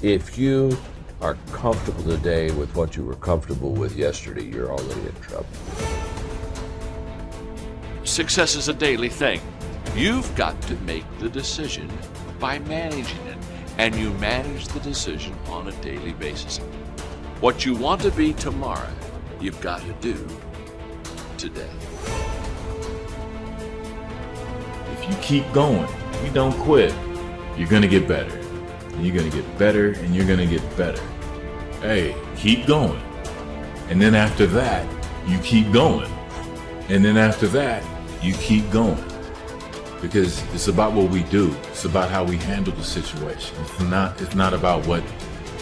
If you are comfortable today with what you were comfortable with yesterday, you're already in trouble. Success is a daily thing. You've got to make the decision by managing it, and you manage the decision on a daily basis. What you want to be tomorrow, you've got to do today. If you keep going, you don't quit, you're going to get better. And you're going to get better, and you're going to get better. Hey, keep going. And then after that, you keep going. And then after that, you keep going. Because it's about what we do. It's about how we handle the situation. It's not about what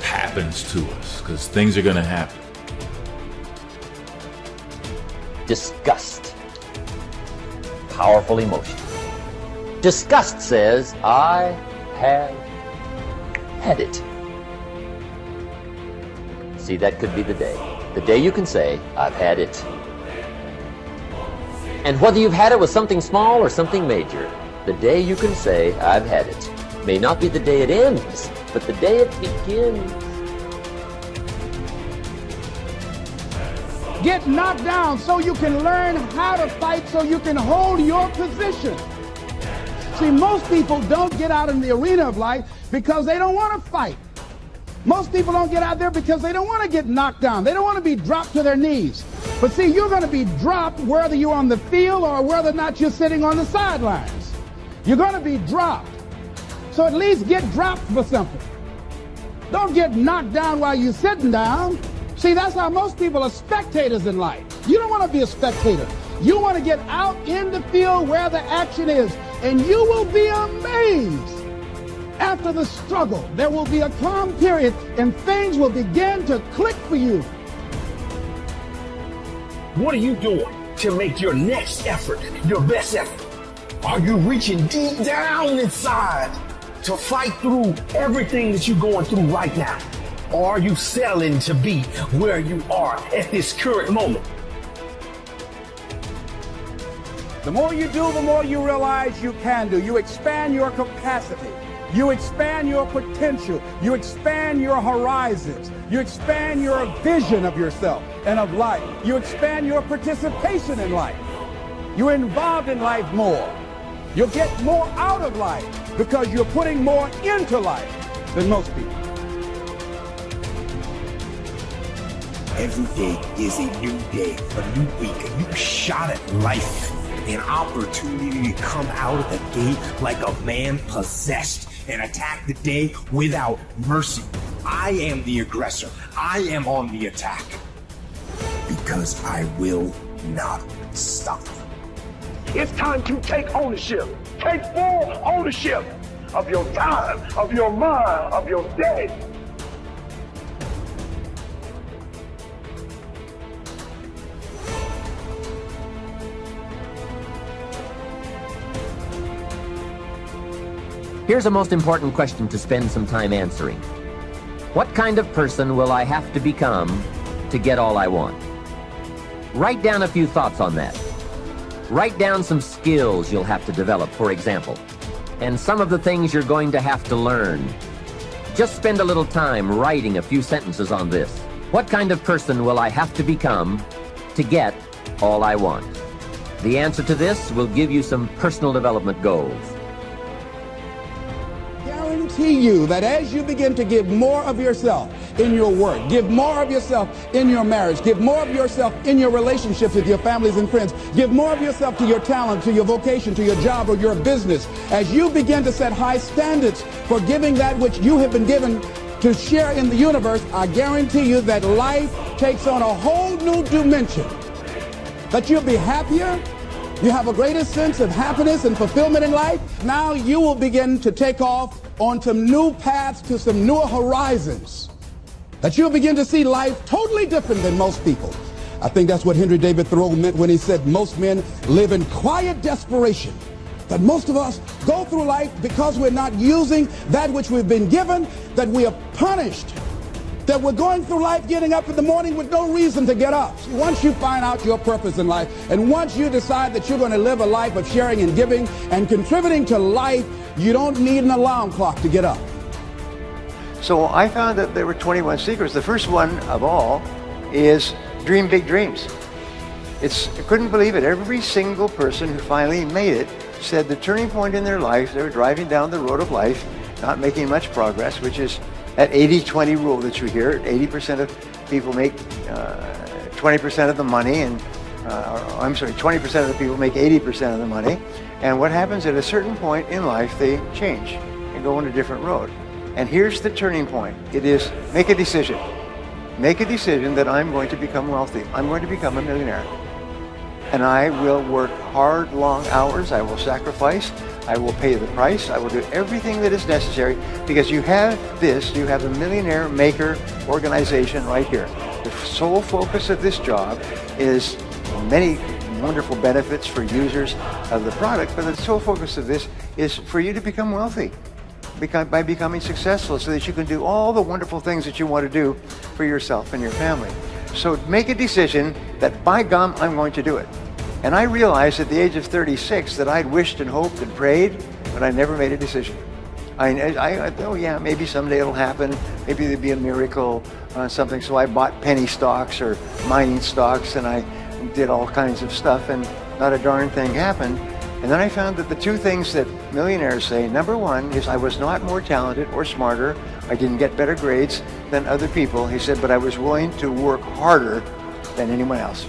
happens to us, because things are going to happen. Disgust. Powerful emotion. Disgust says, I have had it. See, that could be the day. The day you can say, I've had it. And whether you've had it with something small or something major, the day you can say, I've had it, may not be the day it ends, but the day it begins. Get knocked down so you can learn how to fight, so you can hold your position. See, most people don't get out in the arena of life because they don't want to fight. Most people don't get out there because they don't want to get knocked down. They don't want to be dropped to their knees. But see, you're going to be dropped whether you're on the field or whether or not you're sitting on the sidelines. You're going to be dropped. So at least get dropped for something. Don't get knocked down while you're sitting down. See, that's how most people are spectators in life. You don't want to be a spectator. You want to get out in the field where the action is, and you will be amazed. After the struggle, there will be a calm period, and things will begin to click for you. What are you doing to make your next effort your best effort? Are you reaching deep down inside to fight through everything that you're going through right now? Or are you settling to be where you are at this current moment? The more you do, the more you realize you can do. You expand your capacity. You expand your potential. You expand your horizons. You expand your vision of yourself and of life. You expand your participation in life. You're involved in life more. You'll get more out of life because you're putting more into life than most people. Every day is a new day, a new week, a new shot at life, an opportunity to come out of the gate like a man possessed and attack the day without mercy. I am the aggressor. I am on the attack because I will not stop. It's time to take ownership. Take full ownership of your time, of your mind, of your day. Here's a most important question to spend some time answering. What kind of person will I have to become to get all I want? Write down a few thoughts on that. Write down some skills you'll have to develop, for example, and some of the things you're going to have to learn. Just spend a little time writing a few sentences on this. What kind of person will I have to become to get all I want? The answer to this will give you some personal development goals. Guarantee you that as you begin to give more of yourself in your work, give more of yourself in your marriage, give more of yourself in your relationships with your families and friends, give more of yourself to your talent, to your vocation, to your job or your business, as you begin to set high standards for giving that which you have been given to share in the universe, I guarantee you that life takes on a whole new dimension. That you'll be happier, you have a greater sense of happiness and fulfillment in life. Now you will begin to take off on some new paths to some newer horizons. That you'll begin to see life totally different than most people. I think that's what Henry David Thoreau meant when he said most men live in quiet desperation. That most of us go through life because we're not using that which we've been given, that we are punished, that we're going through life getting up in the morning with no reason to get up. Once you find out your purpose in life, and once you decide that you're going to live a life of sharing and giving and contributing to life, you don't need an alarm clock to get up. So I found that there were 21 secrets. The first one of all is dream big dreams. I couldn't believe it. Every single person who finally made it said the turning point in their life, they were driving down the road of life, not making much progress, which is that 80-20 rule that you hear. 80% of people make 20% of the money, and 20% of the people make 80% of the money. And what happens at a certain point in life, they change and go on a different road. And here's the turning point. It is make a decision. Make a decision that I'm going to become wealthy. I'm going to become a millionaire. And I will work hard, long hours. I will sacrifice. I will pay the price. I will do everything that is necessary, because you have a millionaire maker organization right here. The sole focus of this job is many wonderful benefits for users of the product, but the sole focus of this is for you to become wealthy by becoming successful, so that you can do all the wonderful things that you want to do for yourself and your family. So make a decision that, by gum, I'm going to do it. And I realized at the age of 36 that I'd wished and hoped and prayed, but I never made a decision. I oh yeah, maybe someday it'll happen. Maybe there'll be a miracle, something. So I bought penny stocks or mining stocks, and I did all kinds of stuff, and not a darn thing happened. And then I found that the two things that millionaires say, number one is I was not more talented or smarter. I didn't get better grades than other people. He said, but I was willing to work harder than anyone else.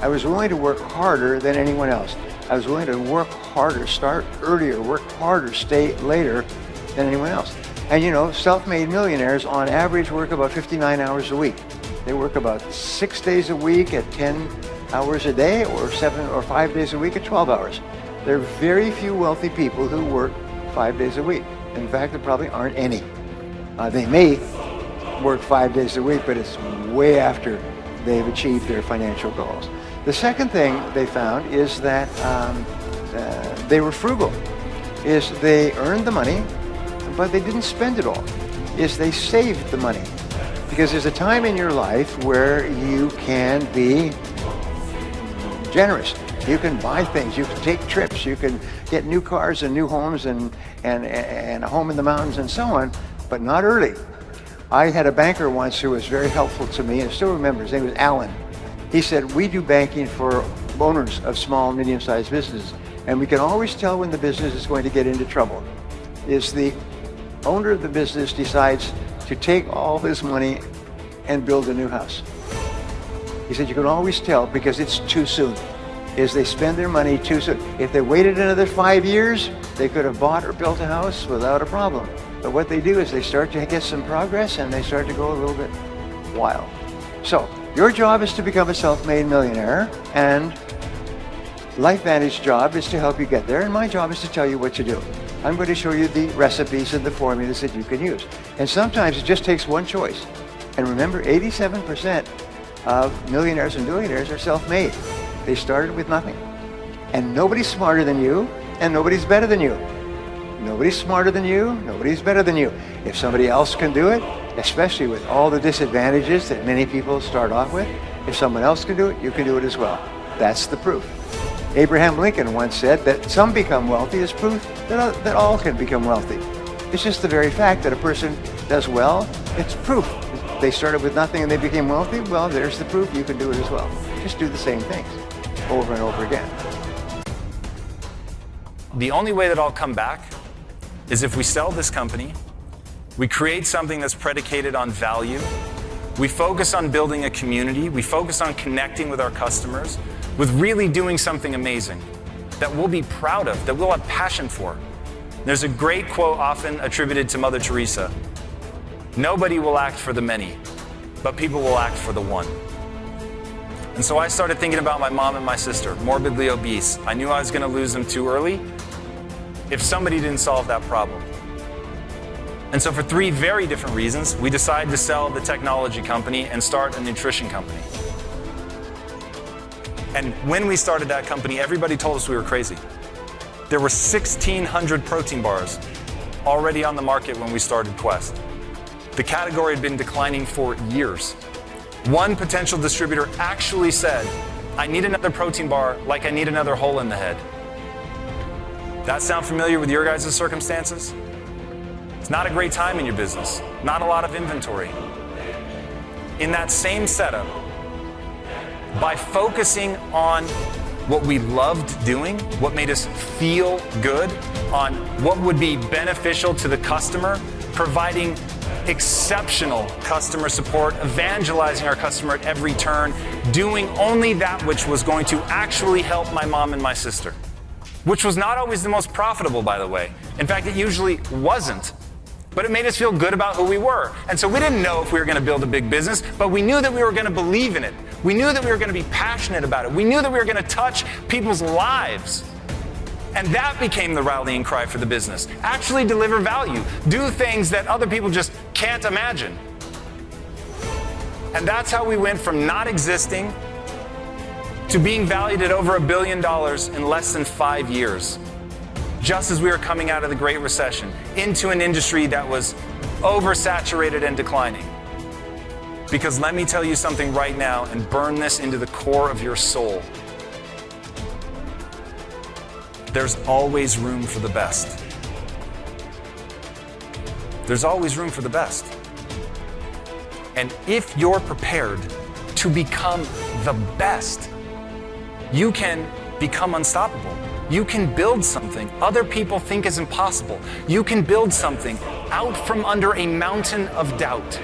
I was willing to work harder than anyone else. I was willing to work harder, start earlier, work harder, stay later than anyone else. And you know, self-made millionaires on average work about 59 hours a week. They work about 6 days a week at 10 hours a day, or 7 or 5 days a week at 12 hours. There are very few wealthy people who work 5 days a week. In fact, there probably aren't any. They may work 5 days a week, but it's way after they've achieved their financial goals. The second thing they found is that they were frugal. Is they earned the money, but they didn't spend it all. Is they saved the money. Because there's a time in your life where you can be generous. You can buy things, you can take trips, you can get new cars and new homes and a home in the mountains and so on, but not early. I had a banker once who was very helpful to me, and I still remember, his name was Alan. He said, we do banking for owners of small and medium-sized businesses, and we can always tell when the business is going to get into trouble. Is the owner of the business decides to take all his money and build a new house. He said, you can always tell because it's too soon. Is they spend their money too soon. If they waited another 5 years, they could have bought or built a house without a problem. But what they do is they start to get some progress and they start to go a little bit wild. So your job is to become a self-made millionaire, and LifeVantage's job is to help you get there, and my job is to tell you what to do. I'm going to show you the recipes and the formulas that you can use. And sometimes it just takes one choice. And remember, 87% of millionaires and billionaires are self-made. They started with nothing. And nobody's smarter than you, and nobody's better than you. Nobody's smarter than you, nobody's better than you. If somebody else can do it, especially with all the disadvantages that many people start off with, if someone else can do it, you can do it as well. That's the proof. Abraham Lincoln once said that some become wealthy is proof that all can become wealthy. It's just the very fact that a person does well, it's proof. They started with nothing and they became wealthy, well, there's the proof, you can do it as well. Just do the same things over and over again. The only way that I'll come back is if we sell this company, we create something that's predicated on value, we focus on building a community, we focus on connecting with our customers, with really doing something amazing that we'll be proud of, that we'll have passion for. There's a great quote often attributed to Mother Teresa. Nobody will act for the many, but people will act for the one. And so I started thinking about my mom and my sister, morbidly obese. I knew I was going to lose them too early if somebody didn't solve that problem. And so for 3 very different reasons, we decided to sell the technology company and start a nutrition company. And when we started that company, everybody told us we were crazy. There were 1,600 protein bars already on the market when we started Quest. The category had been declining for years. One potential distributor actually said, I need another protein bar like I need another hole in the head. That sound familiar with your guys' circumstances? It's not a great time in your business. Not a lot of inventory. In that same setup, by focusing on what we loved doing, what made us feel good, on what would be beneficial to the customer, providing exceptional customer support, evangelizing our customer at every turn, doing only that which was going to actually help my mom and my sister, which was not always the most profitable, by the way. In fact, it usually wasn't. But it made us feel good about who we were. And so we didn't know if we were going to build a big business, but we knew that we were going to believe in it. We knew that we were going to be passionate about it. We knew that we were going to touch people's lives. And that became the rallying cry for the business. Actually deliver value. Do things that other people just can't imagine. And that's how we went from not existing to being valued at over $1 billion in less than 5 years. Just as we were coming out of the Great Recession, into an industry that was oversaturated and declining. Because let me tell you something right now and burn this into the core of your soul. There's always room for the best. There's always room for the best. And if you're prepared to become the best, you can become unstoppable. You can build something other people think is impossible. You can build something out from under a mountain of doubt.